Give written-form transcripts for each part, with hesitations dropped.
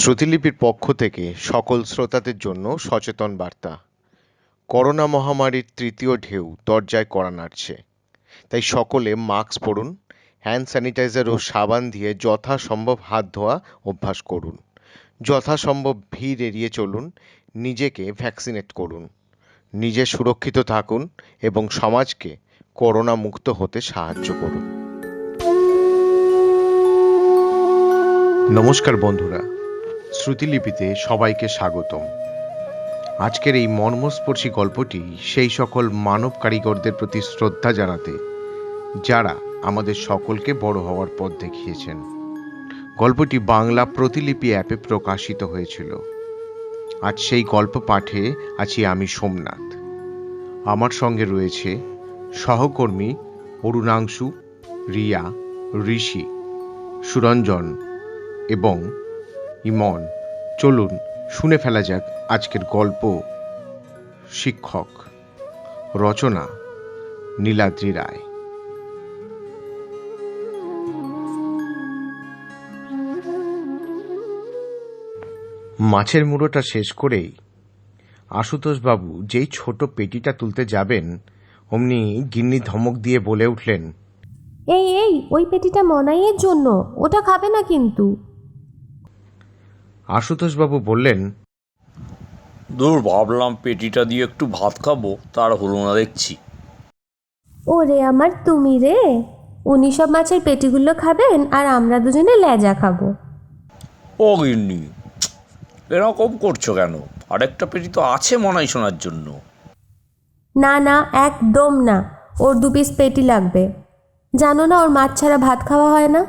শ্রুতিলিপির পক্ষ থেকে সকল শ্রোতাদের জন্য সচেতন বার্তা। করোনা মহামারীর তৃতীয় ঢেউ দরজায় কড়া নাড়ছে, তাই সকলে মাস্ক পরুন, হ্যান্ড স্যানিটাইজার ও সাবান দিয়ে যথাসম্ভব হাত ধোয়া অভ্যাস করুন, যথাসম্ভব ভিড় এড়িয়ে চলুন, নিজেকে ভ্যাকসিনেট করুন, নিজে সুরক্ষিত থাকুন এবং সমাজকে করোনা মুক্ত হতে সাহায্য করুন। নমস্কার বন্ধুরা, শ্রুতিলিপিতে সবাইকে স্বাগতম। আজকের এই মর্মস্পর্শী গল্পটি সেই সকল মানব কারিগরদের প্রতি শ্রদ্ধা জানাতে যারা আমাদের সকলকে বড় হওয়ার পথ দেখিয়েছেন। গল্পটি বাংলা প্রতিলিপি অ্যাপে প্রকাশিত হয়েছিল। আজ সেই গল্প পাঠে আছি আমি সোমনাথ। আমার সঙ্গে রয়েছে সহকর্মী অরুণাংশু, রিয়া, ঋষি, সুরঞ্জন এবং ইমন। চলুন শুনে ফেলা যাক আজকের গল্প। শিক্ষক। রচনা নীলাদ্রি রায়। মাছের মুড়োটা শেষ করেই আশুতোষবাবু যেই ছোট পেটিটা তুলতে যাবেন, অমনি গিন্নি ধমক দিয়ে বলে উঠলেন, এই এই ওই পেটিটা মনাইয়ের জন্য, ওটা খাবে না কিন্তু। আশুতোষবাবু বললেন, দূর, ভাবলাম পেটিটা দিয়ে একটু ভাত খাবো, তার হলো না দেখছি। ওরে আমার তুমি রে, উনি সব মাছের পেটিগুলো খাবেন আর আমরা দুজনে লেজা খাবো। ও গিন্নি, এরকম করছো কেন? আরেকটা পেটি তো আছে মনাই শোনার জন্য। না না, একদম না, ওর 2 পিস পেটি লাগবে। জানো না ওর মাছ ছাড়া ভাত খাওয়া হয় না।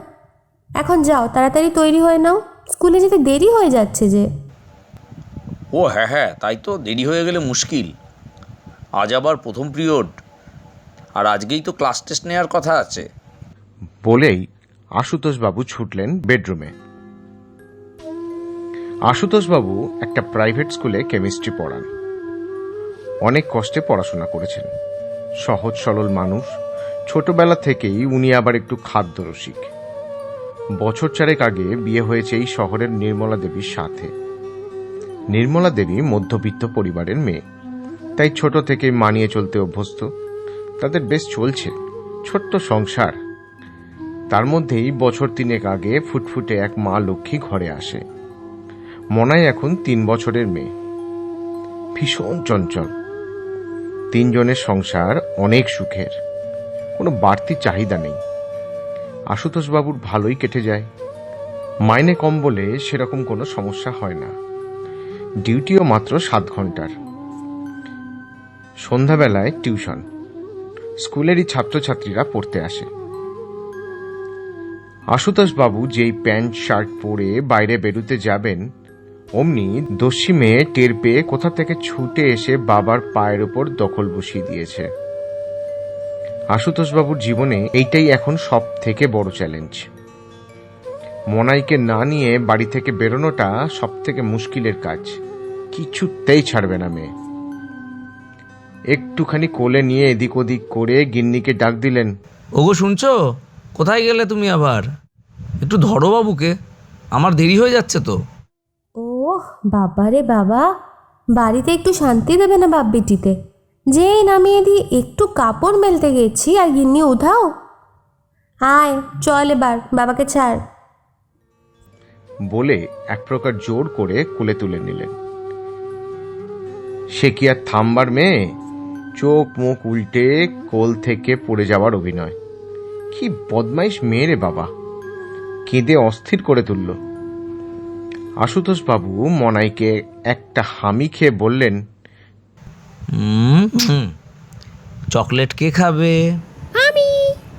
এখন যাও, তাড়াতাড়ি তৈরি হয়ে নাও, স্কুলে যেতে দেরি হয়ে যাচ্ছে যে। ও হ্যাঁ হ্যাঁ, তাই তো, দেরি হয়ে গেলে মুশকিল। আজ আবার প্রথম পিরিয়ড, আর আজকেই তো ক্লাস টেস্ট নেওয়ার কথা আছে। বলেই আশুতোষবাবু ছুটলেন বেডরুমে। আশুতোষবাবু একটা প্রাইভেট স্কুলে কেমিস্ট্রি পড়ান। অনেক কষ্টে পড়াশোনা করেছেন। সহজ সরল মানুষ। ছোটবেলা থেকেই উনি আবার একটু খাদ্যরসিক। বছর 4 আগে বিয়ে হয়েছে এই শহরের নির্মলা দেবীর সাথে। নির্মলা দেবী মধ্যবিত্ত পরিবারের মেয়ে, তাই ছোট থেকেই মানিয়ে চলতে অভ্যস্ত। তাদের বেশ চলছে, ছোট্ট সংসার। তার মধ্যেই বছর 3 আগে ফুটফুটে এক মা লক্ষ্মী ঘরে আসে। মনাই এখন 3 বছরের মেয়ে, ভীষণ চঞ্চল। 3 জনের সংসার অনেক সুখের, কোনো বাড়তি চাহিদা নেই। আশুতোষবাবুর ভালোই কেটে যায়। মাইনে কম বলে সেরকম কোনো সমস্যা হয় না। ডিউটিও মাত্র 7 ঘন্টার। সন্ধ্যাবেলায় টিউশন। স্কুলেরই ছাত্রছাত্রীরা পড়তে আসে। আশুতোষবাবু যেই প্যান্ট শার্ট পরে বাইরে বেরোতে যাবেন, অমনি দস্যি মেয়ে টের পেয়ে কোথা থেকে ছুটে এসে বাবার পায়ের ওপর দখল বসিয়ে দিয়েছে। আশুতোষবাবুর জীবনে এইটাই এখন সব থেকে বড় চ্যালেঞ্জ। মনাইকে না নিয়ে বাড়ি থেকে বেরোনোটা সব থেকে মুশকিলের কাজ। কিছুতেই ছাড়বে না মেয়ে। একটুখানি কোলে নিয়ে এদিক ওদিক করে গিন্নিকে ডাক দিলেন, ওগো শুনছো? কোথায় গেলে তুমি আবার? একটু ধরো বাবুকে, আমার দেরি হয়ে যাচ্ছে তো। ওহ বাবা রে বাবা, বাড়িতে একটু শান্তি দেবে না বাপ বেটিতে? যেই নামিয়ে দিয়ে একটু কাপড় মেলতে গেছি আর গিন্নি উঠাও। আয় চল এবার, বাবাকে ছাড়। বলে এক প্রকার জোর করে কোলে তুলে নিলেন। সে কি আর থামবার মেয়ে? চোখ মুখ উল্টে কোল থেকে পড়ে যাওয়ার অভিনয়। কি বদমাইশ মেয়ে রে বাবা! কেঁদে অস্থির করে তুলল। আশুতোষবাবু মনাইকে একটা হামি খেয়ে বললেন, চকলেট কে খাবে? আমি।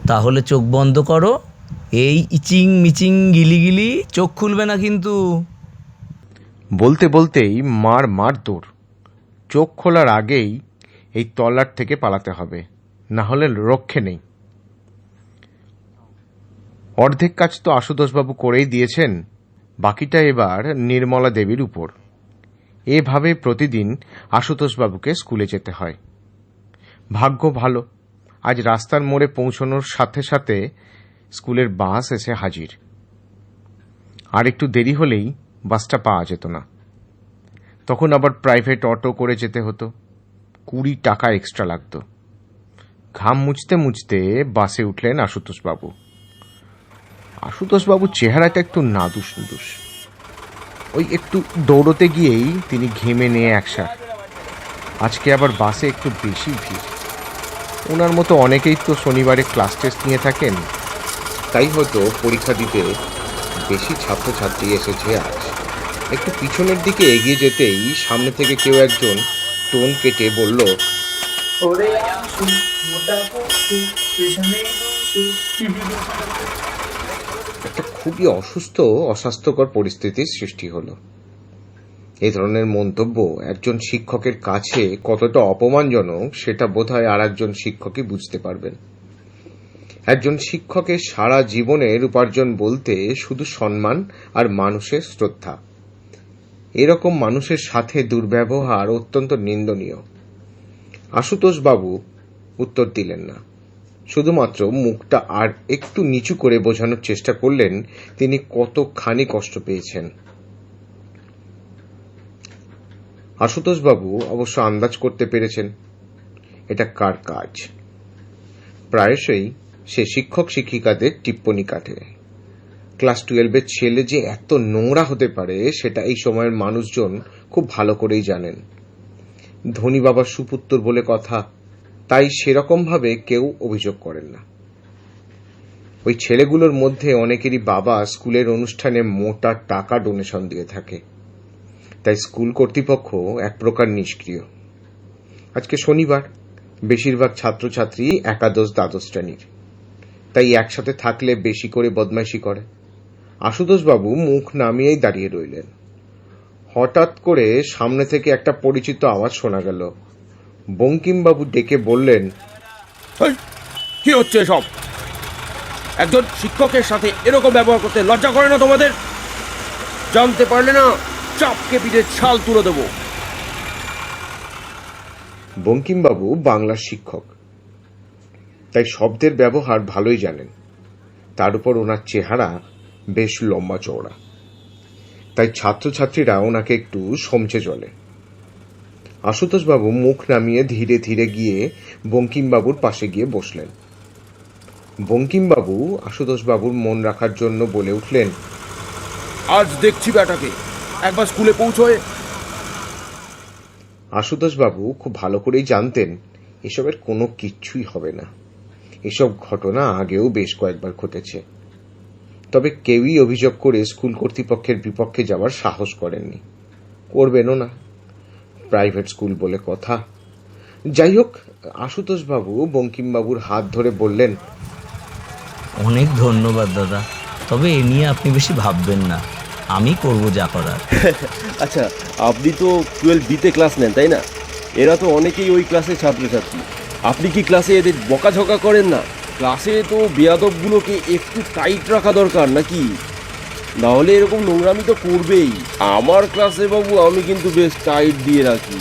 তাহলে চোখ বন্ধ করো। এই ইচিং মিচিং গিলিগিলি, চোখ খুলবে না কিন্তু। বলতে বলতেই মার দৌড়। চোখ খোলার আগেই এই তল্লাট থেকে পালাতে হবে, না হলে রক্ষে নেই। অর্ধেক কাজ তো আশুতোষবাবু করেই দিয়েছেন, বাকিটা এবার নির্মলা দেবীর উপর। এভাবে প্রতিদিন আশুতোষবাবুকে স্কুলে যেতে হয়। ভাগ্য ভালো, আজ রাস্তার মোড়ে পৌঁছানোর সাথে সাথে স্কুলের বাস এসে হাজির। আর একটু দেরি হলেই বাসটা পাওয়া যেত না। তখন আবার প্রাইভেট অটো করে যেতে হতো, 20 টাকা এক্সট্রা লাগতো। ঘাম মুছতে মুছতে বাসে উঠলেন আশুতোষবাবু। আশুতোষবাবুর চেহারাটা একটু নাদুস নুদুস। ওই একটু দৌড়তে গিয়েই তিনি ঘেমে নিয়ে একসার। আজকে আবার বাসে একটু বেশি ভিড়। ওনার মতো অনেকেই তো শনিবারে ক্লাস টেস্ট নিয়ে থাকেন, তাই হয়তো পরীক্ষা দিতে বেশি ছাত্রছাত্রী এসেছে আজ। একটু পিছনের দিকে এগিয়ে যেতেই সামনে থেকে কেউ একজন টোন কেটে বলল, একটা খুবই অস্বাস্থ্যকর পরিস্থিতির সৃষ্টি হলো। এই ধরনের মন্তব্য একজন শিক্ষকের কাছে কতটা অপমানজনক সেটা বোধহয় আর একজন শিক্ষকই বুঝতে পারবেন। একজন শিক্ষকের সারা জীবনের উপার্জন বলতে শুধু সম্মান আর মানুষের শ্রদ্ধা। এরকম মানুষের সাথে দুর্ব্যবহার অত্যন্ত নিন্দনীয়। আশুতোষবাবু উত্তর দিলেন না, শুধুমাত্র মুখটা আর একটু নিচু করে বোঝানোর চেষ্টা করলেন তিনি কতখানি কষ্ট পেয়েছেন। আশুতোষবাবু অবশ্য আন্দাজ করতে পেরেছেন এটা কার কাজ। প্রায়শই সে শিক্ষক শিক্ষিকাদের টিপ্পনি কাটে। ক্লাস 12-এর ছেলে যে এত নোংরা হতে পারে সেটা এই সময়ের মানুষজন খুব ভালো করেই জানেন। ধনী বাবার সুপুত্র বলে কথা, তাই সেরকম ভাবে কেউ অভিযোগ করেন না। ওই ছেলেগুলোর মধ্যে অনেকেরই বাবা স্কুলের অনুষ্ঠানে মোটা টাকা ডোনেশন দিয়ে থাকে, তাই স্কুল কর্তৃপক্ষ এক প্রকার নিষ্ক্রিয়। আজকে শনিবার, বেশিরভাগ ছাত্রছাত্রী একাদশ দ্বাদশ শ্রেণীর, তাই একসাথে থাকলে বেশি করে বদমাইশি করে। আশুতোষবাবু মুখ নামিয়েই দাঁড়িয়ে রইলেন। হঠাৎ করে সামনে থেকে একটা পরিচিত আওয়াজ শোনা গেল। বঙ্কিমবাবু ডেকে বললেন, কি হচ্ছে সব? একজন শিক্ষকের সাথে এরকম ব্যবহার করতে লজ্জা করে না তোমাদের? জানতে পারলে না চাপকে পিঠে ছাল তুলে দেব। বঙ্কিমবাবু বাংলার শিক্ষক, তাই শব্দের ব্যবহার ভালোই জানেন। তার উপর ওনার চেহারা বেশ লম্বা চওড়া, তাই ছাত্রছাত্রীরা ওনাকে একটু সমঝে চলে। আশুতোষবাবু মুখ নামিয়ে ধীরে ধীরে গিয়ে বঙ্কিমবাবুর পাশে গিয়ে বসলেন। বঙ্কিমবাবু আশুতোষবাবুর মন রাখার জন্য বলে উঠলেন, আজ দেখছি ব্যাটাকে একবার স্কুলে পৌঁছয়। আশুতোষবাবু খুব ভালো করেই জানতেন এসবের কোনো কিচ্ছুই হবে না। এসব ঘটনা আগেও বেশ কয়েকবার ঘটেছে, তবে কেউই অভিযোগ করে স্কুল কর্তৃপক্ষের বিপক্ষে যাওয়ার সাহস করেননি, করবেনও না। প্রাইভেট স্কুল বলে কথা। যাই হোক, আশুতোষবাবু বঙ্কিমবাবুর হাত ধরে বললেন, অনেক ধন্যবাদ দাদা, তবে এ নিয়ে আপনি বেশি ভাববেন না, আমি করব যা করার। আচ্ছা, আপনি তো 12B-তে ক্লাস নেন তাই না? এরা তো অনেকেই ওই ক্লাসের ছাত্রছাত্রী। আপনি কি ক্লাসে এদের বকাঝকা করেন না? ক্লাসে তো বেয়াদবগুলোকে একটু টাইট রাখা দরকার নাকি? নাহলে এরকম নোংরামি তো করবেই। আমার ক্লাসে বাবু আমি কিন্তু বেশ টাইট দিয়ে রাখি,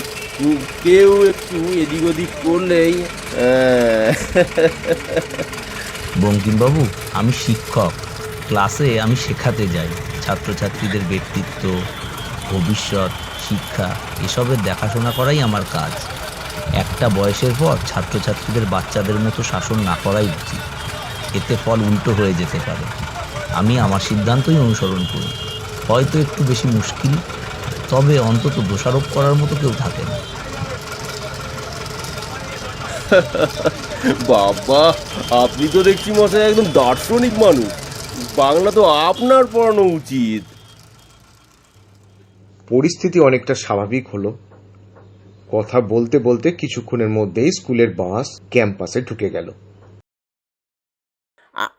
কেউ একটু এদিক ওদিক করলেই বঙ্কিমবাবু, আমি শিক্ষক, ক্লাসে আমি শেখাতে যাই। ছাত্রছাত্রীদের ব্যক্তিত্ব, ভবিষ্যৎ, শিক্ষা এসবের দেখাশোনা করাই আমার কাজ। একটা বয়সের পর ছাত্রছাত্রীদের বাচ্চাদের মতো শাসন না করাই উচিত, এতে ফল উল্টো হয়ে যেতে পারে। আমি আমার সিদ্ধান্তই অনুসরণ করি। হয়তো একটু বেশি মুশকিল, তবে অন্তত দোষারোপ করার মতো কেউ থাকে না। বাবা, আপনি তো দেখছি মশাই একদম দার্শনিক মানুষ। বাংলা তো আপনার পড়ানো উচিত। পরিস্থিতি অনেকটা স্বাভাবিক হলো। কথা বলতে বলতে কিছুক্ষণের মধ্যেই স্কুলের বাস ক্যাম্পাসে ঢুকে গেল।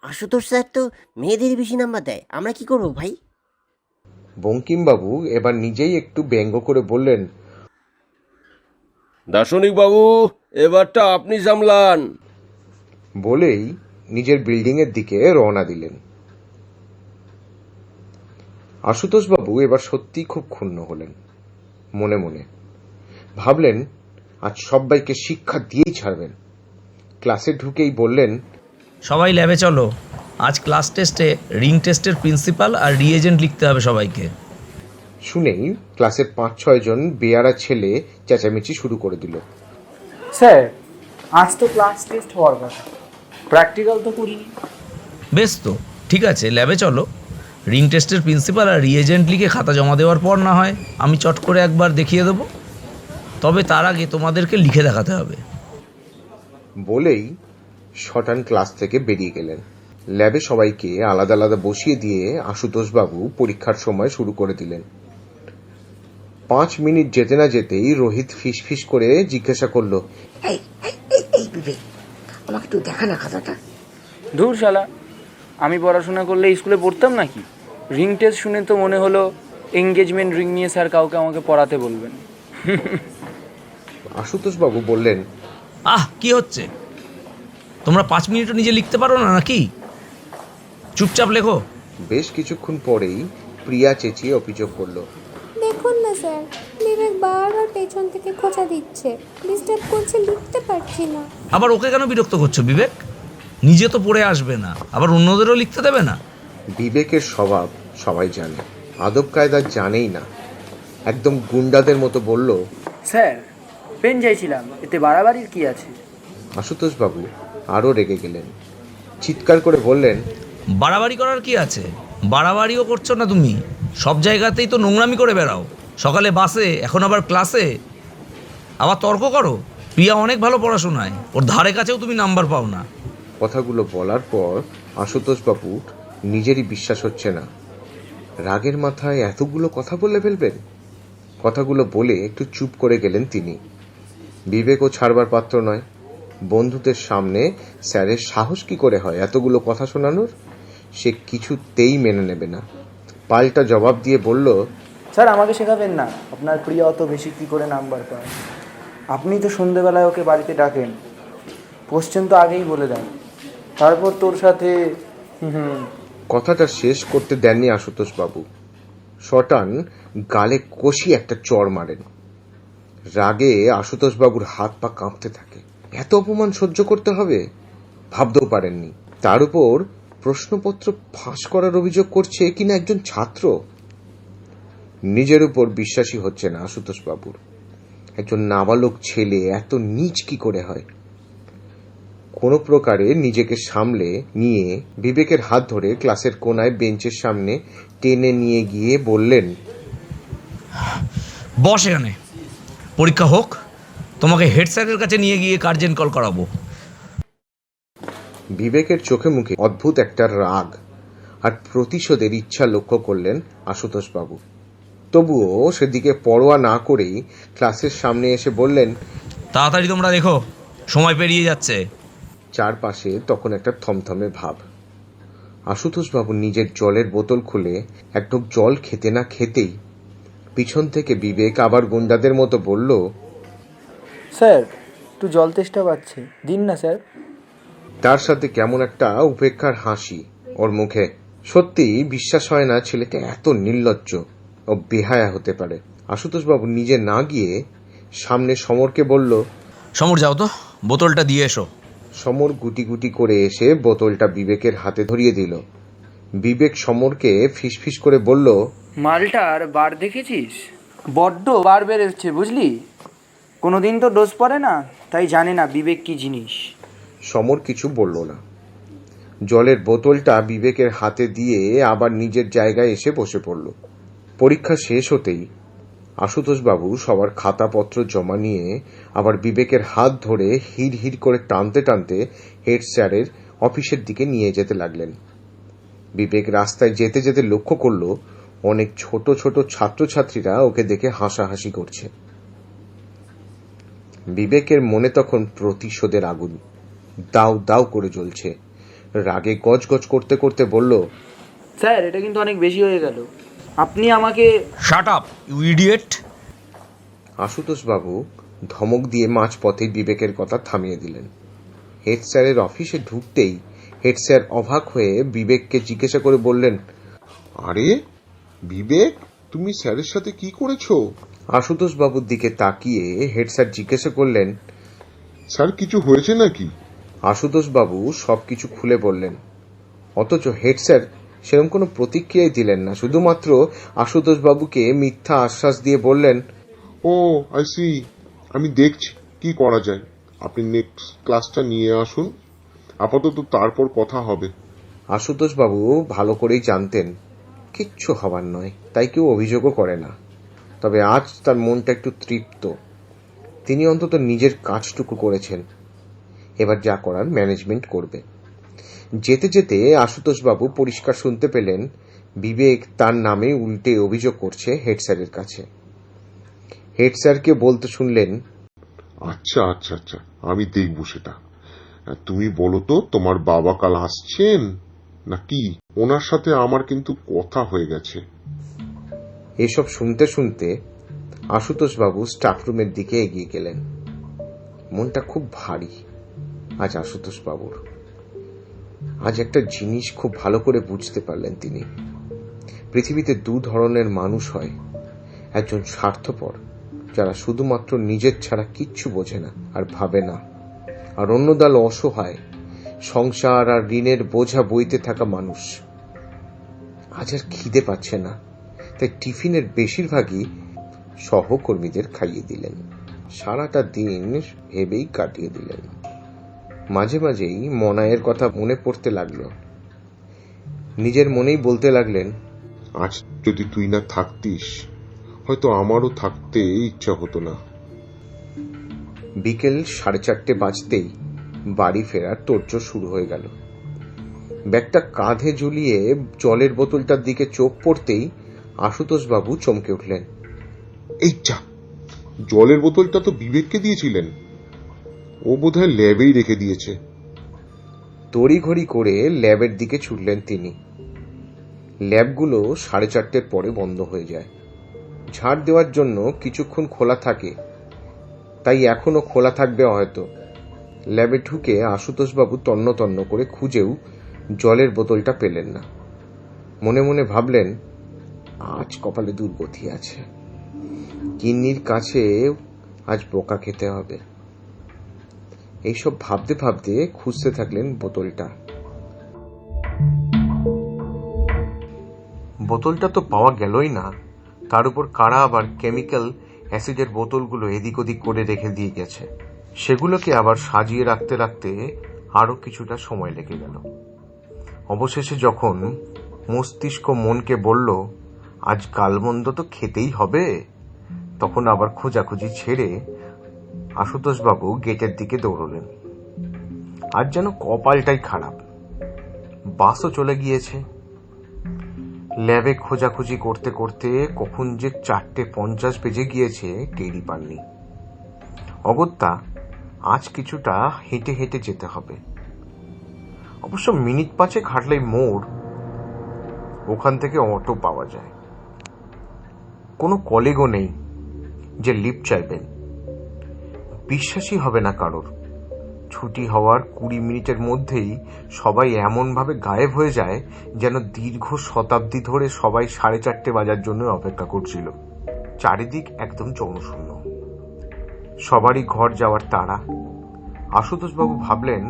আশুতোষ স্যার তো মেয়েদের বেশি নাম্বার দেয়, আমরা কি করবো ভাই? বঙ্কিমবাবু এবার নিজেই একটু ব্যঙ্গ করে বললেন, দার্শনিক বাবু, এবারটা আপনি সামলান। বলেই নিজের বিল্ডিং এর দিকে রওনা দিলেন। আশুতোষবাবু এবার সত্যি খুব ক্ষুণ্ণ হলেন। মনে মনে ভাবলেন আজ সবাইকে শিক্ষা দিয়েই ছাড়বেন। ক্লাসে ঢুকেই বললেন, সবাই ল্যাবে চলো, আজ ক্লাস টেস্টে রিং টেস্টের প্রিন্সিপাল আর রিএজেন্ট লিখতে হবে সবাইকে। শুনেই ক্লাসের 5-6 জন বেয়ারা ছেলে চেঁচামেচি শুরু করে দিল। স্যার, আজ তো ক্লাস টেস্ট হওয়ার কথা, প্র্যাকটিক্যাল তো করিনি। বেশ তো, ঠিক আছে, ল্যাবে চলো। রিং টেস্টের প্রিন্সিপাল আর রিএজেন্ট লিখে খাতা জমা দেওয়ার পর না হয় আমি চট করে একবার দেখিয়ে দেবো। তবে তার আগে তোমাদেরকে লিখে দেখাতে হবে। বলেই শটান ক্লাস থেকে বেরিয়ে গেলেন। ল্যাবে সবাইকে আলাদা আলাদা বসিয়ে দিয়ে আশুতোষবাবু পরীক্ষার সময় শুরু করে দিলেন। 5 মিনিট যেতে না যেতেই রোহিত ফিস করে জিজ্ঞাসা করলো, এই বিবেক, আমাকে একটু দেখা না খাতাটা। ধুর শালা, আমি পড়াশোনা করলে স্কুলে পড়তাম নাকি? রিং টেস্ট শুনে তো মনে হলো এঙ্গেজমেন্ট রিং নিয়ে স্যার কাউকে আমাকে পড়াতে বলবেন। আশুতোষবাবু বললেন, কি হচ্ছে? তোমরা 5 মিনিটও নিজে লিখতে পারো না নাকি? চুপচাপ লেখো। বেশ কিছুক্ষণ পরেই প্রিয়া চেঁচিয়ে অভিযোগ করলো, দেখুন না স্যার, বিবেক বারবার পেছন থেকে খোঁচা দিচ্ছে, ডিস্টার্ব করছে, লিখতে পারছি না। আবার ওকে কেন বিরক্ত করছো বিবেক? নিজে তো পড়ে আসবে না, আবার অন্যদেরও লিখতে দেবে না। বিবেকের স্বভাব সবাই জানে, আদব কায়দা জানেই না। একদম গুন্ডাদের মতো বলল, স্যার, পেন চাইছিলাম, এতে বাড়াবাড়ির কি আছে? আশুতোষবাবু আরও রেগে গেলেন, চিৎকার করে বললেন, বাড়াবাড়ি করার কি আছে? বাড়াবাড়িও করছো না তুমি, সব জায়গাতেই তো নোংরামি করে বেড়াও। সকালে বাসে, এখন আবার ক্লাসে, আবার তর্ক করো। প্রিয়া অনেক ভালো পড়াশোনায়, ওর ধারে কাছেও তুমি নাম্বার পাও না। কথাগুলো বলার পর আশুতোষবাবুর নিজেরই বিশ্বাস হচ্ছে না, রাগের মাথায় এতগুলো কথা বলে ফেলবেন। কথাগুলো বলে একটু চুপ করে গেলেন তিনি। বিবেকও ছাড়বার পাত্র নয়। বন্ধুদের সামনে স্যারের সাহস কি করে হয় এতগুলো কথা শোনানোর? সে কিছুতেই মেনে নেবে না। পাল্টা জবাব দিয়ে বলল, স্যার, আমাকে শেখাবেন না আপনার প্রিয়া অত বেশি কী করে নাম্বার পায়। আপনি তো সন্ধেবেলায় ওকে বাড়িতে ডাকেন, কোশ্চেন তো আগেই বলে দেন, তারপর তোর সাথে কথাটা শেষ করতে দেননি আশুতোষবাবু। শটান গালে কষি একটা চড় মারেন। রাগে আশুতোষবাবুর হাত পা কাঁপতে থাকে। এত অপমান সহ্য করতে হবে ভাবতেও পারেননি। তার উপর প্রশ্নপত্র ফাঁস করার অভিযোগ করছে কিনা একজন ছাত্র। নিজের উপর বিশ্বাসই হচ্ছে না আশুতোষবাবুর। একজন নাবালক ছেলে এত নীচ কি করে হয়? কোনো প্রকারে নিজেকে সামলে নিয়ে বিবেকের হাত ধরে ক্লাসের কোনায় বেঞ্চের সামনে টেনে নিয়ে গিয়ে বললেন, বস এখানে, পরীক্ষা হোক, তোমাকে হেড স্যারের কাছে নিয়ে গিয়ে গার্জেন কল করাবো। বিবেকের চোখে মুখে অদ্ভুত একটা রাগ আর প্রতিশোধের ইচ্ছা লক্ষ্য করলেন আশুতোষবাবু। তবুও সেদিকে পরোয়া না করেই ক্লাসের সামনে এসে বললেন, তাড়াতাড়ি তোমরা দেখো, সময় পেরিয়ে যাচ্ছে। চারপাশে তখন একটা থমথমে ভাব। আশুতোষবাবু নিজের জলের বোতল খুলে এক ঢোক জল খেতে না খেতেই পিছন থেকে বিবেক আবার গুন্ডাদের মতো বলল, স্যার, একটু জল তেষ্টা পাচ্ছে, দিন না স্যার। তার সাথে কেমন একটা উপেক্ষার হাসি ওর মুখে। সত্যি বিশ্বাস হয় না ছেলেটা এত নির্লজ্জ ও বেহায়া হতে পারে। আশুতোষবাবু নিজে না গিয়ে সামনে সমরকে বলল, সমর, যাও তো, বোতলটা দিয়ে এসো। সমর গুটি গুটি করে এসে বোতলটা বিবেকের হাতে ধরিয়ে দিল। বিবেক সমরকে ফিসফিস করে বলল, মালটার বার দেখেছিস? বড্ড বার বেড়েছে বুঝলি, কোনোদিন তো ডোজ পড়ে না, তাই জানে না বিবেক কি জিনিস। সমর কিছু বলল না। জলের বোতলটা বিবেকের হাতে দিয়ে আবার নিজের জায়গায় এসে বসে পড়ল। পরীক্ষা শেষ হতেই আশুতোষবাবু সবার খাতাপত্র জমা নিয়ে আবার বিবেকের হাত ধরে হিড় হিড় করে টানতে টানতে হেড স্যারের অফিসের দিকে নিয়ে যেতে লাগলেন। বিবেক রাস্তায় যেতে যেতে লক্ষ্য করল অনেক ছোট ছোট ছাত্রছাত্রীরা ওকে দেখে হাসাহাসি করছে। বিবেকের মনে তখন প্রতিশোধের আগুন দাউ দাউ করে জ্বলছে। রাগে গজগজ করতে করতে বলল, স্যার, এটা কিন্তু অনেক বেশি হয়ে গেল, আপনি আমাকে। Shut up, you idiot! আশুতোষবাবু ধমক দিয়ে মাঝপথে বিবেকের কথা থামিয়ে দিলেন। হেড স্যারের অফিসে ঢুকতেই হেড স্যার অবাক হয়ে বিবেককে জিজ্ঞাসা করে বললেন, আরে বিবেক, তুমি স্যারের সাথে কি করেছো? আশুতোষবাবুর দিকে তাকিয়ে হেড স্যার জিজ্ঞাসা করলেন, স্যার কিছু হয়েছে নাকি? আশুতোষবাবু সবকিছু খুলে বললেন। অথচ হেড স্যার সেরকম কোনো প্রতিক্রিয়াই দিলেন না, শুধুমাত্র আশুতোষ বাবুকে মিথ্যা আশ্বাস দিয়ে বললেন, ও আই সি, আমি দেখছি কি করা যায়। আপনি নেক্সট ক্লাসটা নিয়ে আসুন, আপাতত তারপর কথা হবে। আশুতোষ বাবু ভালো করেই জানতেন কিচ্ছু হবার নয়, তাই কেউ অভিযোগও করে না। তবে আজ তার মনটা একটু তৃপ্ত, তিনি অন্তত নিজের কাজটুকু করেছেন। এবার যা করার ম্যানেজমেন্ট করবে। যেতে যেতে আশুতোষ বাবু পরিষ্কার শুনতে পেলেন বিবেক তার নামে উল্টে অভিযোগ করছে হেড স্যারের কাছে। হেড স্যারকে বলতে শুনলেন, আচ্ছা আচ্ছা আচ্ছা, আমি দেখব সেটা। তুমি বলো তো, তোমার বাবা কাল আসছেন নাকি? ওনার সাথে আমার কিন্তু কথা হয়ে গেছে। এসব শুনতে শুনতে আশুতোষ বাবু স্টাফ রুমের দিকে এগিয়ে গেলেন। মনটা খুব ভারী আজ আশুতোষ বাবুর। আজ একটা জিনিস খুব ভালো করে বুঝতে পারলেন তিনি। পৃথিবীতে দু ধরনের মানুষ হয়, একজন স্বার্থপর, যারা শুধুমাত্র নিজের ছাড়া কিচ্ছু বোঝে না আর ভাবে না, আর অন্য দল অসহায়, সংসার আর ঋণের বোঝা বইতে থাকা মানুষ। আজ আর খিদে পাচ্ছে না, তাই টিফিনের বেশিরভাগই সহকর্মীদের খাইয়ে দিলেন। সারাটা দিন ভেবেই কাটিয়ে দিলেন। মাঝে মাঝেই মনায়ের কথা মনে পড়তে লাগলো। নিজের মনেই বলতে লাগলেন, আজ যদি তুই না থাকতিস, হয়তো আমারও থাকতে ইচ্ছা হতো না। বিকেল 4:30 বাজতেই বাড়ি ফেরার তোড়জোড় শুরু হয়ে গেল। ব্যাগটা কাঁধে ঝুলিয়ে জলের বোতলটার দিকে চোখ পড়তেই আশুতোষ বাবু চমকে উঠলেন। এই যা, জলের বোতলটা তো বিবেককে দিয়েছিলেন, ও বোধহয় ল্যাবেই রেখে দিয়েছে। তড়িঘড়ি করে ল্যাবের দিকে ছুটলেন তিনি। ল্যাবগুলো 4:30 পরে বন্ধ হয়ে যায়। ঝাড় দেওয়ার জন্য কিছুক্ষণ খোলা থাকে, তাই এখনো খোলা থাকবে হয়তো। ল্যাবে ঢুকে আশুতোষবাবু তন্ন তন্ন করে খুঁজেও জলের বোতলটা পেলেন না। মনে মনে ভাবলেন, আজ কপালে দুর্গতি আছে, কিন্নির কাছে আজ বোকা খেতে হবে। এইসব ভাবতে ভাবতে খুঁজতে থাকলেন বোতলটা। বোতলটা তো পাওয়া গেলই না, তার উপর কারা আবার কেমিক্যাল অ্যাসিডের বোতলগুলো এদিক ওদিক করে রেখে দিয়ে গেছে। সেগুলোকে আবার সাজিয়ে রাখতে রাখতে আরো কিছুটা সময় লেগে গেল। অবশেষে যখন মস্তিষ্ক মনকে বলল, আজ গালমন্দ তো খেতেই হবে, তখন আবার খোঁজাখুঁজি ছেড়ে আশুতোষবাবু গেটের দিকে দৌড়লেন। আজ যেন কপালটাই খারাপ, বাসও চলে গিয়েছে। ল্যাবে খোঁজাখুঁজি করতে করতে কখন যে 4:50 বেজে গিয়েছে টেরই পাননি। অগত্যা আজ কিছুটা হেঁটে হেঁটে যেতে হবে। অবশ্য মিনিট 5 হাঁটলেই মোড়, ওখান থেকে অটো পাওয়া যায়। কোনো কলিগও নেই যে লিফট চাইবেন, বিশ্বাসই হবে না কারোর। ছুটি হওয়ার 20 মিনিটের মধ্যেই সবাই এমনভাবে গায়েব হয়ে যায় যেন দীর্ঘ শতাব্দী ধরে সবাই 4:30 বাজার জন্য অপেক্ষা করছিল। চারিদিক একদম জনশূন্য, সবারই ঘর যাওয়ার তাড়া। আশুতোষবাবু ভাবলেন,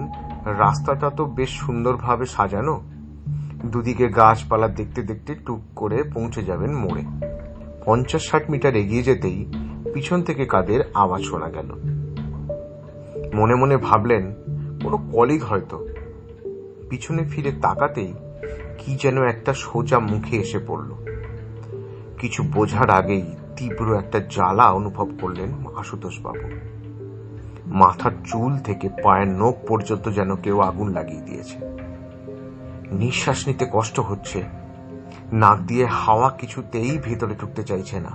রাস্তাটা তো বেশ সুন্দরভাবে সাজানো, দুদিকে গাছপালা দেখতে দেখতে টুক করে পৌঁছে যাবেন মোড়ে। 50-60 মিটার এগিয়ে যেতেই পিছন থেকে কাদের আওয়াজ শোনা গেল। মনে মনে ভাবলেন, কোনো কলিগ হয়তো। পিছনে ফিরে তাকাতেই কি যেন একটা সোজা মুখে এসে পড়ল। কিছু বোঝার আগেই তীব্র একটা জ্বালা অনুভব করলেন আশুতোষবাবু। মাথার চুল থেকে পায়ের নখ পর্যন্ত যেন কেউ আগুন লাগিয়ে দিয়েছে। নিঃশ্বাস নিতে কষ্ট হচ্ছে, নাক দিয়ে হাওয়া কিছুতেই ভেতরে ঢুকতে চাইছে না।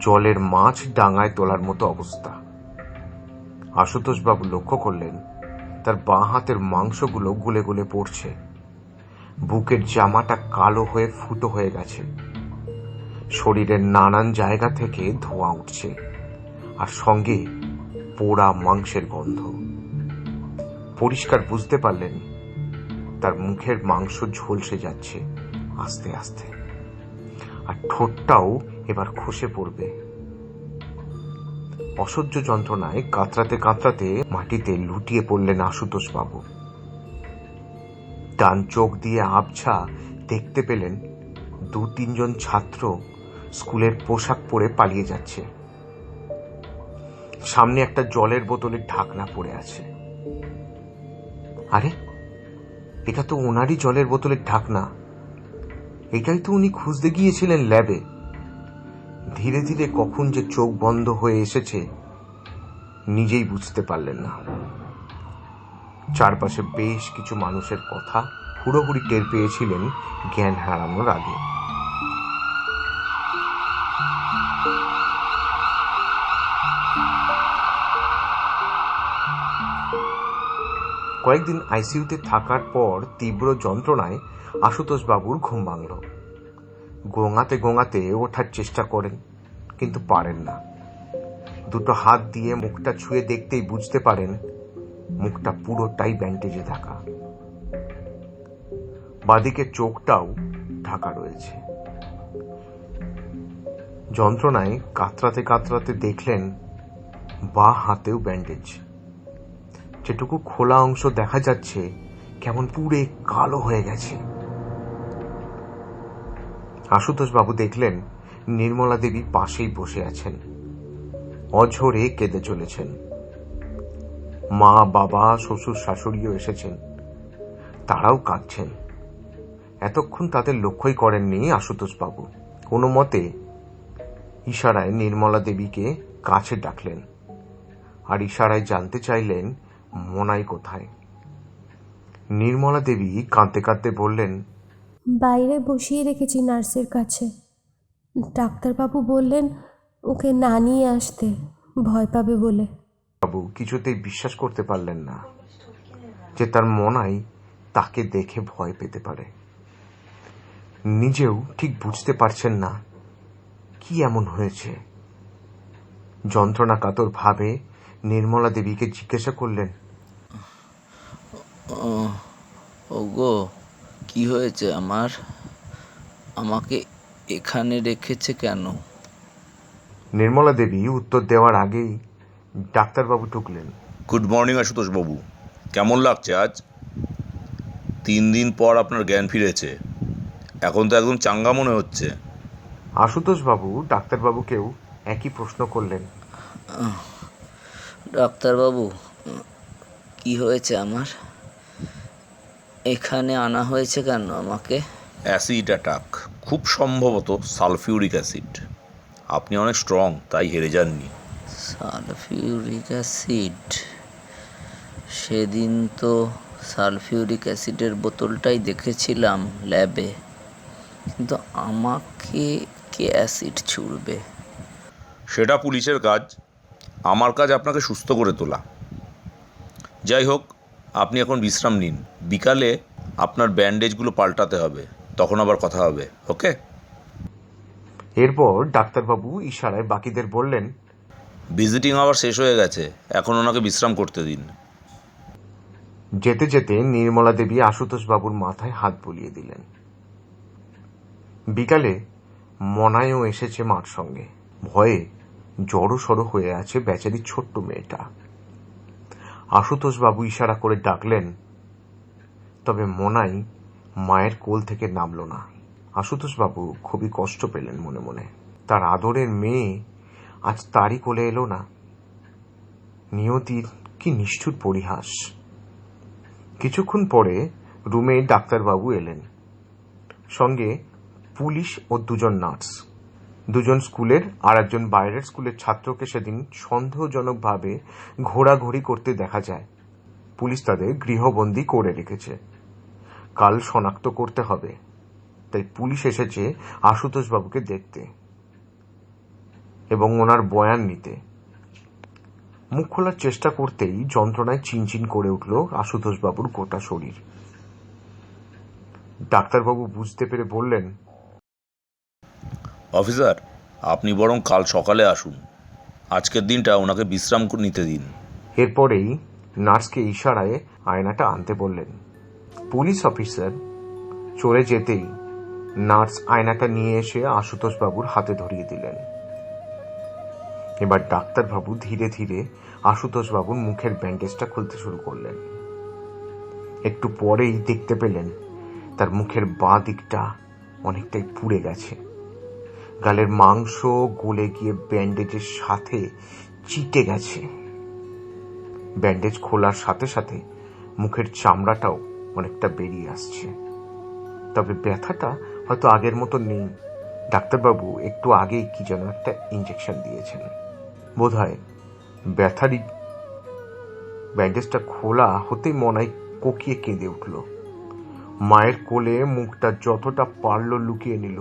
জলের মাছ ডাঙায় তোলার মতো অবস্থা। আশুতোষবাবু লক্ষ্য করলেন, তার বাঁ হাতের মাংসগুলো গলে গলে পড়ছে। বুকের জামাটা কালো হয়ে ফুটো হয়ে গেছে। শরীরের নানান জায়গা থেকে ধোঁয়া উঠছে, আর সঙ্গে পোড়া মাংসের গন্ধ। পরিষ্কার বুঝতে পারলেন, তার মুখের মাংস ঝলসে যাচ্ছে আস্তে আস্তে, আর ঠোঁটটাও এবার খসে পড়বে। অসহ্য যন্ত্রণায় কাতরাতে কাতরাতে মাটিতে লুটিয়ে পড়লেন আশুতোষবাবু। ডান চোখ দিয়ে আবছা দেখতে পেলেন 2-3 জন ছাত্র স্কুলের পোশাক পরে পালিয়ে যাচ্ছে। সামনে একটা জলের বোতলের ঢাকনা পড়ে আছে। আরে, এটা তো ওনারই জলের বোতলের ঢাকনা। এটাই তো উনি খুঁজতে গিয়েছিলেন ল্যাবে। ধীরে ধীরে কখন যে চোখ বন্ধ হয়ে এসেছে নিজেই বুঝতে পারলেন না। চারপাশে বেশ কিছু মানুষের কথা হুড়োহুড়ি টের পেয়েছিলেন জ্ঞান হারানোর আগে। কয়েকদিন আইসিইউতে থাকার পর তীব্র যন্ত্রণায় আশুতোষ বাবুর ঘুম ভাঙল। গোঙাতে গোঙাতে ওঠার চেষ্টা করেন, কিন্তু পারেন না। দুটো হাত দিয়ে মুখটা ছুঁয়ে দেখতেই বুঝতে পারেন মুখটা পুরোটাই ব্যান্ডেজে ঢাকা। বাদিকে চোখটাও ঢাকা রয়েছে। যন্ত্রণায় কাতরাতে কাতরাতে দেখলেন বাঁ হাতেও ব্যান্ডেজ। যেটুকু খোলা অংশ দেখা যাচ্ছে কেমন পুড়ে কালো হয়ে গেছে। আশুতোষ বাবু দেখলেন নির্মলা দেবী পাশেই বসে আছেন, অঝরে কেঁদে চলেছেন। মা, বাবা, শ্বশুর শাশুড়িও এসেছেন, তারাও কাঁদছেন। এতক্ষণ তাদের লক্ষ্যই করেননি আশুতোষ বাবু। কোনো মতে ইশারায় নির্মলা দেবীকে কাছে ডাকলেন, আর ইশারায় জানতে চাইলেন মনাই কোথায়। নির্মলা দেবী কাঁদতে কাঁদতে বললেন, বাইরে বসিয়ে রেখেছি নার্সের কাছে। ডাক্তারবাবু বললেন ওকে না নিয়ে আসতে, ভয় পাবে বলে। বাবু কিছুতেই বিশ্বাস করতে পারলেন না যে তার মনাই তাকে দেখে ভয় পেতে পারে। নিজেও ঠিক বুঝতে পারছেন না কি এমন হয়েছে। যন্ত্রণা কাতর ভাবে নির্মলা দেবীকে জিজ্ঞাসা করলেন, ওগো, কি হয়েছে আমার? আমাকে এখানে রেখেছে কেন? নির্মলা দেবী উত্তর দেওয়ার আগেই ডাক্তারবাবু ঢুকলেন। গুড মর্নিং আশুতোষ বাবু, কেমন লাগছে আজ? 3 দিন পর আপনার জ্ঞান ফিরেছে। এখন তো একদম চাঙ্গা মনে হচ্ছে। আশুতোষ বাবু ডাক্তারবাবুকেও একই প্রশ্ন করলেন। ডাক্তারবাবু, কি হয়েছে আমার? এখানে আনা হয়েছে কেন আমাকে? অ্যাসিড অ্যাটাক, খুব সম্ভবত সালফিউরিক অ্যাসিড। আপনি অনেক স্ট্রং, তাই হেরে যাননি। Sulphuric acid? সেদিন তো সালফিউরিক অ্যাসিডের বোতলটাই দেখেছিলাম ল্যাবে, কিন্তু আমাকে কে অ্যাসিড ছুড়বে? সেটা পুলিশের কাজ। আমার কাজ আপনাকে সুস্থ করে তোলা। যাই হোক, আপনি এখন বিশ্রাম নিন। বিকালে আপনার ব্যান্ডেজগুলো পাল্টাতে হবে, তখন আবার কথা হবে, ওকে? এরপর ডাক্তারবাবু ইশারায় বাকিদের বললেন, ভিজিটিং আওয়ার শেষ হয়ে গেছে, এখন ওনাকে বিশ্রাম করতে দিন। যেতে যেতে নির্মলা দেবী আশুতোষ বাবুর মাথায় হাত বুলিয়ে দিলেন। বিকালে মনায়ও এসেছে মার সঙ্গে। ভয়ে জড়ো সড়ো হয়ে আছে বেচারি ছোট্ট মেয়েটা। আশুতোষ বাবু ইশারা করে ডাকলেন, তবে মনাই মায়ের কোল থেকে নামল না। আশুতোষ বাবু খুবই কষ্ট পেলেন মনে মনে। তার আদরের মেয়ে আজ তারই কোলে এলো না। নিয়তির কি নিষ্ঠুর পরিহাস। কিছুক্ষণ পরে রুমে ডাক্তারবাবু এলেন, সঙ্গে পুলিশ ও 2জন নার্স। 2জন স্কুলের আর একজন বাইরের স্কুলের ছাত্রকে সেদিন সন্দেহজনকভাবে ঘোরাঘুরি করতে দেখা যায়। পুলিশ তাদের গৃহবন্দী করে রেখেছে। কাল শনাক্ত করতে হবে, তাই পুলিশ এসেছে আশুতোষ বাবুকে দেখতে এবং ওনার বয়ান নিতে। মুখ খোলার চেষ্টা করতেই যন্ত্রণায় চিনচিন করে উঠল আশুতোষ বাবুর গোটা শরীর। ডাক্তারবাবু বুঝতে পেরে বললেন, অফিসার, আপনি বরং কাল সকালে আসুন। আজকের দিনটা ওনাকে বিশ্রাম নিতে দিন। এরপরেই নার্সকে ইশারায় আয়নাটা আনতে বললেন। পুলিশ অফিসার চলে যেতেই নার্স আয়নাটা নিয়ে এসে আশুতোষ বাবুর হাতে ধরিয়ে দিলেন। এবার ডাক্তারবাবু ধীরে ধীরে আশুতোষ বাবুর মুখের ব্যান্ডেজটা খুলতে শুরু করলেন একটু পরেই দেখতে পেলেন তার মুখের বাঁ দিকটা অনেকটাই পুড়ে গেছে। গালের মাংস গলে গিয়ে ব্যান্ডেজের সাথে চিটে গেছে। ব্যান্ডেজ খোলার সাথে সাথে মুখের চামড়াটাও অনেকটা বেরিয়ে আসছে। তবে ব্যথাটা হয়তো আগের মতো নেই। ডাক্তারবাবু একটু আগেই কি যেন একটা ইঞ্জেকশন দিয়েছেন। বোধহয় ব্যথারই ব্যান্ডেজটা খোলা হতেই মনাই কোকিয়ে কেঁদে উঠল। মায়ের কোলে মুখটা যতটা পারল লুকিয়ে নিল।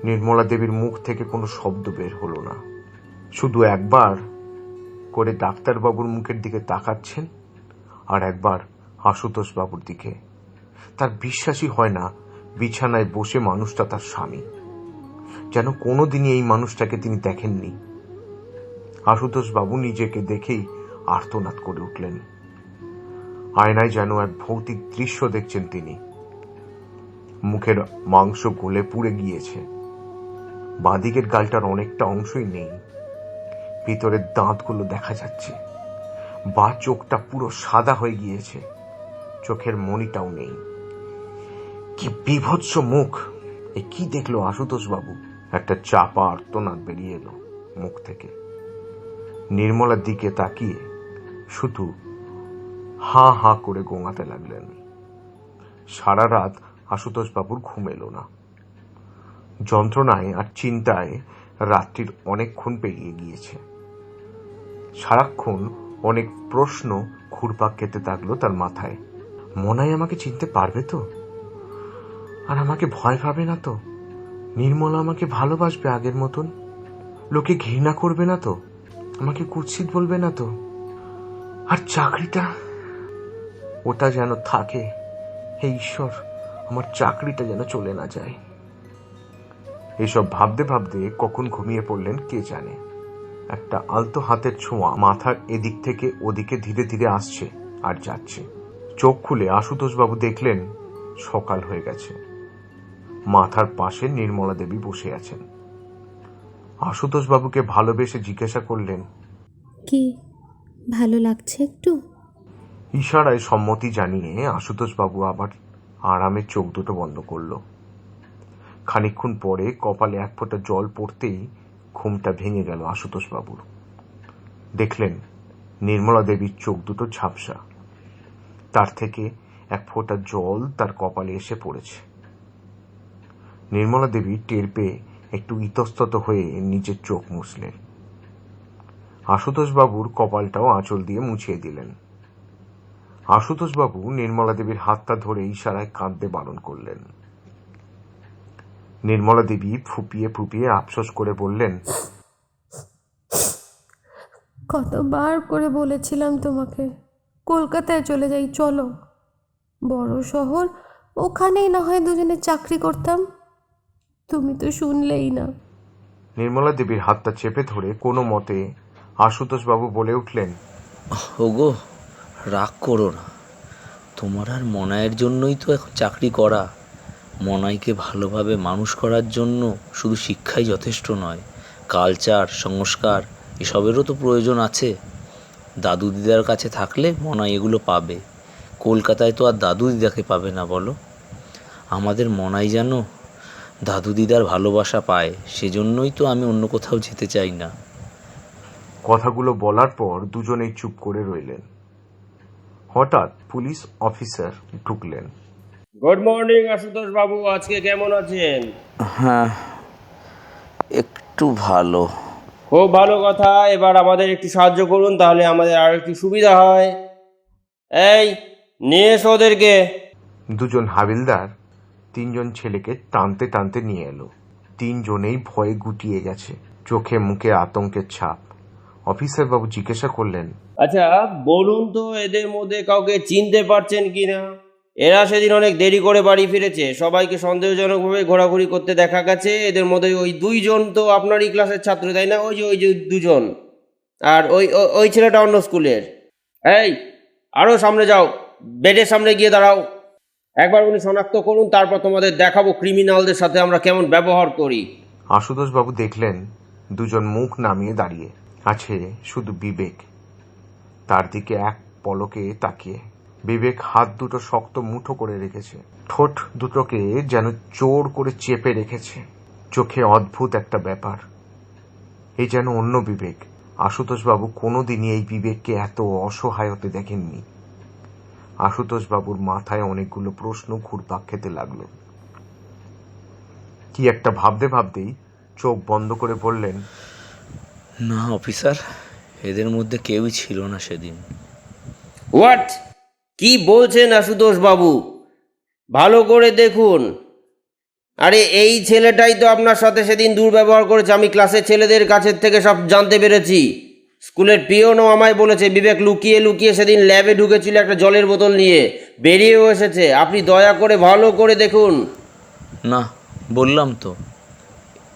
নির্মলা দেবীর মুখ থেকে কোনো শব্দ বের হলো না। শুধু একবার করে ডাক্তারবাবুর মুখের দিকে তাকাচ্ছেন আর একবার আশুতোষ বাবুর দিকে। তার বিশ্বাসই হয় না বিছানায় বসে মানুষটা তার স্বামী। যেন কোনোদিনই এই মানুষটাকে তিনি দেখেননি। আশুতোষ বাবু নিজেকে দেখেই আর্তনাদ করে উঠলেন। আয়নায় যেন এক ভৌতিক দৃশ্য দেখছেন তিনি। মুখের মাংস গলে পুড়ে গিয়েছে। বাঁদিকের গালটার অনেকটা অংশই নেই। ভিতরের দাঁতগুলো দেখা যাচ্ছে। বা চোখটা পুরো সাদা হয়ে গিয়েছে। চোখের মণিটাও নেই। কি বিভৎস মুখ! এ কি দেখলো আশুতোষ বাবু? একটা চাপা আর্তনাদ বেরিয়ে এলো মুখ থেকে। নির্মলার দিকে তাকিয়ে শুধু হা হা করে গোঙাতে লাগলেন। সারা রাত আশুতোষ বাবুর ঘুম এলো না। যন্ত্রণায় আর চিন্তায় রাত্রির অনেকক্ষণ পেরিয়ে গিয়েছে। সারাক্ষণ অনেক প্রশ্ন ঘুরপাক খেতে থাকলো তার মাথায়। মনাই আমাকে চিনতে পারবে তো? আর আমাকে ভয় পাবে না তো? নির্মলা আমাকে ভালোবাসবে আগের মতন? লোকে ঘৃণা করবে না তো? আমাকে কুৎসিত বলবে না তো? আর চাকরিটা, ওটা যেন থাকে। হে ঈশ্বর, আমার চাকরিটা যেন চলে না যায়। এসব ভাবতে ভাবতে কখন ঘুমিয়ে পড়লেন কে জানে। একটা আলতো হাতের ছোঁয়া মাথার এদিক থেকে ওদিকে ধীরে ধীরে আসছে আর যাচ্ছে। চোখ খুলে আশুতোষবাবু দেখলেন সকাল হয়ে গেছে। মাথার পাশে নির্মলা দেবী বসে আছেন। আশুতোষবাবুকে ভালোবেসে জিজ্ঞাসা করলেন, কি ভালো লাগছে একটু? ইশারায় সম্মতি জানিয়ে আশুতোষবাবু আবার আরামে চোখ দুটো বন্ধ করল। খানিকক্ষণ পরে কপালে এক ফোঁটা জল পড়তেই ঘুমটা ভেঙে গেল আশুতোষবাবুর। দেখলেন নির্মলা দেবীর চোখ দুটো ঝাপসা। তার থেকে এক ফোঁটা জল তার কপালে এসে পড়েছে। নির্মলা দেবী টের পেয়ে একটু ইতস্তত হয়ে নিজের চোখ মুছলেন। আশুতোষবাবুর কপালটাও আঁচল দিয়ে মুছিয়ে দিলেন। আশুতোষবাবু নির্মলা দেবীর হাতটা ধরে ইশারায় কাঁদতে বারণ করলেন। নির্মলা দেবী ফুপিয়ে ফুপিয়ে আফসোস করে বললেন, কতবার করে বলেছিলাম তোমাকে কলকাতায় চলে যাই, চলো বড় শহর, ওখানেই না হয় দুজনে চাকরি করতাম। তুমি তো শুনলেই না। নির্মলা দেবীর হাতটা চেপে ধরে কোনো মতে আশুতোষবাবু বলে উঠলেন, ওগো, রাগ করো না। তোমার আর মনাইয়ের জন্যই তো এখন চাকরি করা। মনাইকে ভালোভাবে মানুষ করার জন্য শুধু শিক্ষাই যথেষ্ট নয়, কালচার, সংস্কার এসবেরও তো প্রয়োজন আছে। দাদু দিদার কাছে থাকলে মনাই এগুলো পাবে। কলকাতায় তো আর দাদু দিদাকে পাবে না বলো। আমাদের মনাই যেন দাদু দিদার ভালোবাসা পায়, সেজন্যই তো আমি অন্য কোথাও যেতে চাই না। কথাগুলো বলার পর দুজনেই চুপ করে রইলেন। হঠাৎ পুলিশ অফিসার ঢুকলেন। গুড মর্নিং আশুতোষ বাবু, আজকে কেমন আছেন? হ্যাঁ, একটু ভালো। খুব ভালো কথা। এবার আমাদের একটু সাহায্য করুন, তাহলে আমাদের আর একটু সুবিধা হয়। এই নিয়ে এসো ওদেরকে। দুজন হাবিলদার তিনজন ছেলেকে টানতে টানতে নিয়ে এলো। তিনজনেই ভয়ে গুটিয়ে গেছে, চোখে মুখে আতঙ্কের ছাপ। অফিসার বাবু জিজ্ঞাসা করলেন, আচ্ছা বলুন তো, এদের মধ্যে কাউকে চিনতে পারছেন কিনা? এরা সেদিন অনেক দেরি করে বাড়ি ফিরেছে, সবাইকে সন্দেহজনকভাবে ঘোরাঘুরি করতে দেখা গেছে। এদের মধ্যে ওই দুইজন তো আপনারই ক্লাসের ছাত্র, তাই না? ওই যে দুজন, আর ওই ছেলেটা অন্য স্কুলের। এই আরও সামনে যাও, বেডের সামনে গিয়ে দাঁড়াও। একবার উনি শনাক্ত করুন, তারপর তোমাদের দেখাবো ক্রিমিনালদের সাথে আমরা কেমন ব্যবহার করি। আশুতোষবাবু দেখলেন দুজন মুখ নামিয়ে দাঁড়িয়ে আছে, শুধু বিবেক তার দিকে এক পলকে তাকিয়ে। বিবেক হাত দুটো শক্ত মুঠো করে রেখেছে, ঠোঁট দুটোকে যেন জোর করে চেপে রেখেছে। চোখে অদ্ভুত একটা ব্যাপার, এই যেন অন্য বিবেক। আশুতোষবাবু কোনোদিনই এই বিবেককে এত অসহায় হতে দেখেননি। আশুতোষবাবুর মাথায় অনেকগুলো প্রশ্ন ঘুরপাক খেতে লাগলো। কি একটা ভাবতে ভাবতেই চোখ বন্ধ করে বললেন, না অফিসার, এদের মধ্যে কেউই ছিল না সেদিন। হোয়াট? কি বলছেন আশুতোষ বাবু? ভালো করে দেখুন। আরে এই ছেলেটাই তো আপনার সাথে সেদিন দুর্ব্যবহার করেছে। আমি ক্লাসের ছেলেদের কাছের থেকে সব জানতে পেরেছি। স্কুলের পিয়নও আমায় বলেছে বিবেক লুকিয়ে লুকিয়ে সেদিন ল্যাবে ঢুকেছিল একটা জলের বোতল নিয়ে, বেরিয়েও এসেছে। আপনি দয়া করে ভালো করে দেখুন। না, বললাম তো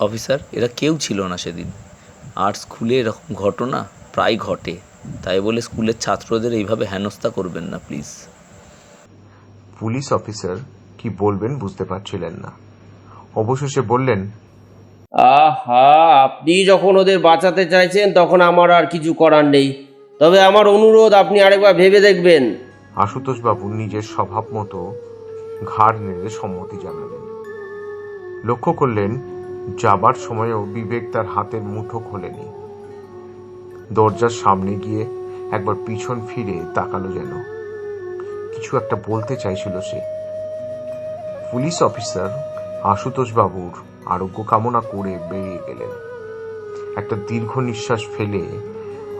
অফিসার, এরা কেউ ছিল না সেদিন। আর স্কুলে এরকম ঘটনা প্রায় ঘটে, তাই বলে স্কুলের ছাত্রদের এইভাবে হেনস্থা করবেন না প্লিজ। পুলিশ অফিসার কি বলবেন বুঝতে পারছিলেন না। অবশেষে বললেন, আহা, আপনি যখন ওদের বাঁচাতে চাইছেন তখন আমার আর কিছু করার নেই। তবে আমার অনুরোধ, আপনি আরেকবার ভেবে দেখবেন। আশুতোষবাবু নিজের স্বভাব মতো ঘাড় নেড়ে সম্মতি জানালেন। লক্ষ্য করলেন যাবার সময়ও বিবেক তার হাতের মুঠো খোলেনি। দরজার সামনে গিয়ে একবার পিছন ফিরে তাকালো, যেন কিছু একটা বলতে চাইছিল সে। পুলিশ অফিসার আশুতোষবাবুর আরোগ্য কামনা করে বেরিয়ে গেলেন। একটা দীর্ঘ নিঃশ্বাস ফেলে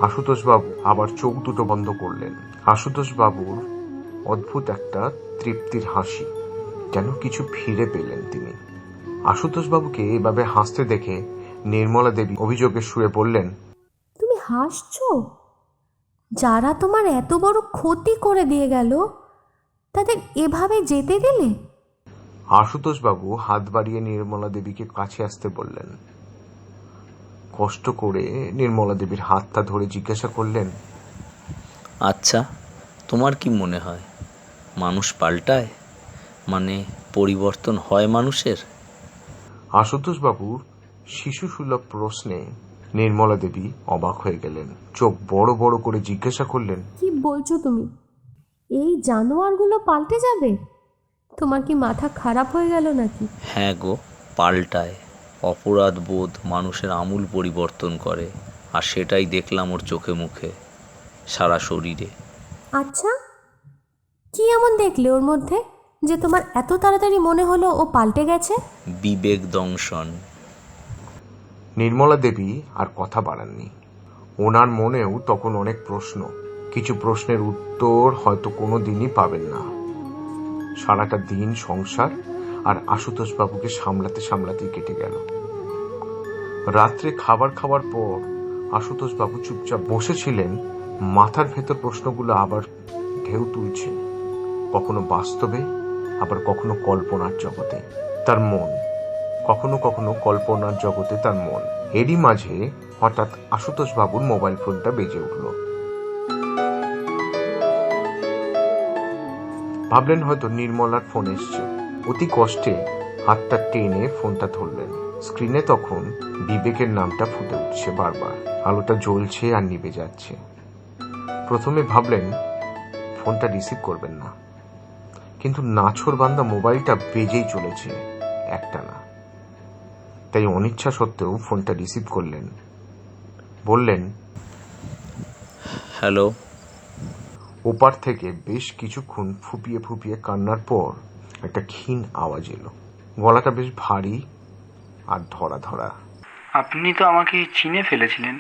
আশুতোষবাবু আবার চোখ দুটো বন্ধ করলেন। আশুতোষবাবুর অদ্ভুত একটা তৃপ্তির হাসি, যেন কিছু ফিরে পেলেন তিনি। আশুতোষবাবুকে এভাবে হাসতে দেখে নির্মলা দেবী অভিযোগের সুরে বললেন, তুমি হাসছো? যারা তোমার এত বড় ক্ষতি করে দিয়ে গেল তাদের এভাবে যেতে দিলে? আশুতোষবাবু হাত বাড়িয়ে নির্মলা দেবীকে কাছে আসতে বললেন। কষ্ট করে নির্মলা দেবীর হাতটা ধরে জিজ্ঞাসা করলেন, আচ্ছা, তোমার কি মনে হয় মানুষ পাল্টায়? মানে পরিবর্তন হয় মানুষের? আশুতোষবাবুর শিশুসুলভ প্রশ্নে নির্মলা দেবী অবাক হয়ে গেলেন। চোখ বড় বড় করে জিজ্ঞাসা করলেন, কি বলছো তুমি? এই জানোয়ারগুলো পাল্টে যাবে? তোমার কি মাথা খারাপ হয়ে গেল নাকি? হ্যাঁ গো, পাল্টায়। অপরাধ বোধ মানুষের আমূল পরিবর্তন করে, আর সেটাই দেখলাম ওর চোখে মুখে, সারা শরীরে। আচ্ছা, কি এমন দেখলে ওর মধ্যে যে তোমার এত তাড়াতাড়ি মনে হলো ও পাল্টে গেছে? বিবেক দংশন। নির্মলা দেবী আর কথা বাড়াননি। ওনার মনেও তখন অনেক প্রশ্ন। কিছু প্রশ্নের উত্তর হয়তো কোনো দিনই পাবেন না। সারাটা দিন সংসার আর আশুতোষবাবুকে সামলাতে সামলাতেই কেটে গেল। রাত্রে খাবার খাওয়ার পর আশুতোষবাবু চুপচাপ বসেছিলেন। মাথার ভেতর প্রশ্নগুলো আবার ঢেউ তুলছে, কখনো বাস্তবে, আবার কখনো কল্পনার জগতে তার মন, কখনো কখনো কল্পনার জগতে তার মন। এরই মাঝে হঠাৎ আশুতোষবাবুর মোবাইল ফোনটা বেজে উঠল। ভাবলেন হয়তো নির্মলার ফোন এসছে। অতি কষ্টে হাতটা টেনে ফোনটা ধরলেন। স্ক্রিনে তখন বিবেকের নামটা ফুটে উঠছে বারবার। আলোটা জ্বলছে আর নিভে যাচ্ছে। প্রথমে ভাবলেন ফোনটা রিসিভ করবেন না, কিন্তু নাছোড়বান্দা মোবাইলটা বেজেই চলেছে একটানা। তাই অনিচ্ছা সত্ত্বেও ফোনটা রিসিভ করলেন। বললেন, হ্যালো। ওপার থেকে বেশ কিছুক্ষণ ফুপিয়ে ফুপিয়ে কান্নার পর একটা ক্ষীণ আওয়াজ এলো। গলাটা বেশ ভারী আর ধরা ধরা। আপনি তো আমাকে চিনে ফেলেছিলেন,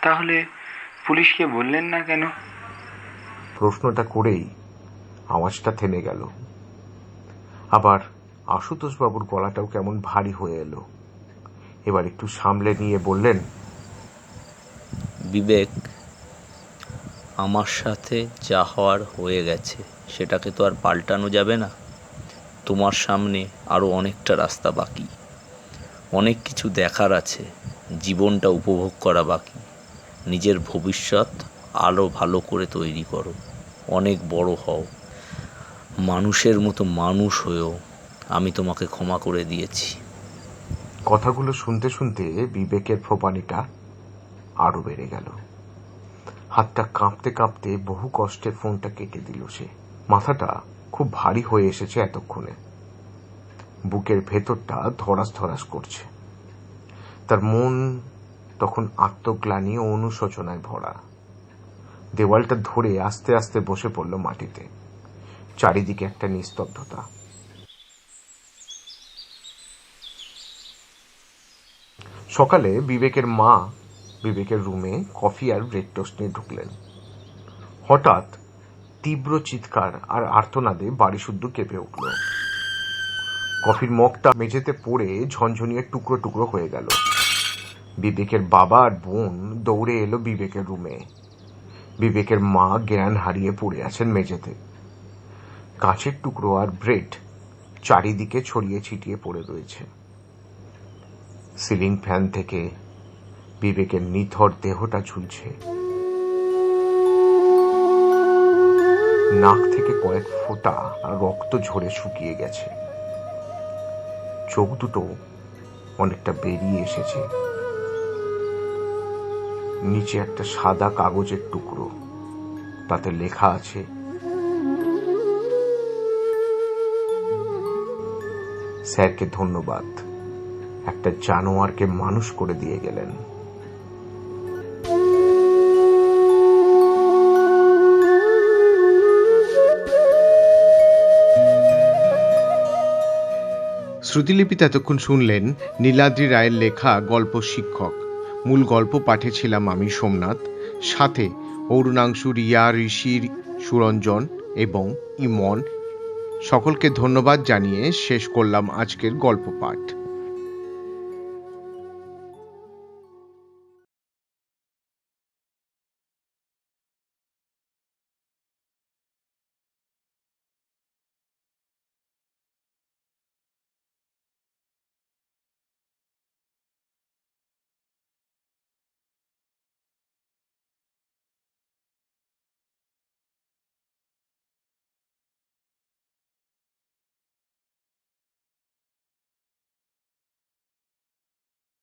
তাহলে পুলিশকে বললেন না কেন? প্রশ্নটা করেই আওয়াজটা থেমে গেল। আবার আশুতোষবাবুর গলাটাও কেমন ভারী হয়ে এলো। এবার একটু সামলে নিয়ে বললেন, বিবেক, আমার সাথে যা হওয়ার হয়ে গেছে সেটাকে তো আর পাল্টানো যাবে না। তোমার সামনে আরও অনেকটা রাস্তা বাকি, অনেক কিছু দেখার আছে, জীবনটা উপভোগ করা বাকি। নিজের ভবিষ্যৎ আরও ভালো করে তৈরি করো, অনেক বড় হও, মানুষের মতো মানুষ হয়েও। আমি তোমাকে ক্ষমা করে দিয়েছি। কথাগুলো শুনতে শুনতে বিবেকের ফোপানিটা আরো বেড়ে গেল। হাতটা কাঁপতে কাঁপতে বহু কষ্টে ফোনটা কেটে দিল সে। মাথাটা খুব ভারী হয়ে এসেছে এতক্ষণে। বুকের ভেতরটা ধরাস ধরাস করছে। তার মন তখন আত্মগ্লানি ও অনুশোচনায় ভরা। দেওয়ালটা ধরে আস্তে আস্তে বসে পড়ল মাটিতে। চারিদিকে একটা নিস্তব্ধতা। সকালে বিবেকের মা বিবেকের রুমে কফি আর ব্রেড টোস্ট নিয়ে ঢুকলেন। হঠাৎ তীব্র চিৎকার আর আর্তনাদে বাড়ি শুদ্ধ কেঁপে উঠল। কফির মগটা মেঝেতে পড়ে ঝনঝনিয়ে টুকরো টুকরো হয়ে গেল। বিবেকের বাবা আর বোন দৌড়ে এলো বিবেকের রুমে। বিবেকের মা জ্ঞান হারিয়ে পড়ে আছেন মেঝেতে। কাঁচের টুকরো আর ব্রেড চারিদিকে ছড়িয়ে ছিটিয়ে পড়ে রয়েছে। সিলিং ফ্যান থেকে বিবেকের নিথর দেহটা ঝুলছে। নাক থেকে কয়েক ফোঁটা রক্ত ঝরে শুকিয়ে গেছে। চোখ দুটো অনেকটা বেরিয়ে এসেছে। নিচে একটা সাদা কাগজের টুকরো, তাতে লেখা আছে, স্যারকে ধন্যবাদ, একটা জানোয়ারকে মানুষ করে দিয়ে গেলেন। শ্রুতিলিপিতে এতক্ষণ শুনলেন নীলাদ্রি রায়ের লেখা গল্প শিক্ষক। মূল গল্প পাঠে ছিলাম আমি সোমনাথ, সাথে অরুণাংশু, রিয়া, ঋষির, সুরঞ্জন এবং ইমন। সকলকে ধন্যবাদ জানিয়ে শেষ করলাম আজকের গল্প পাঠ।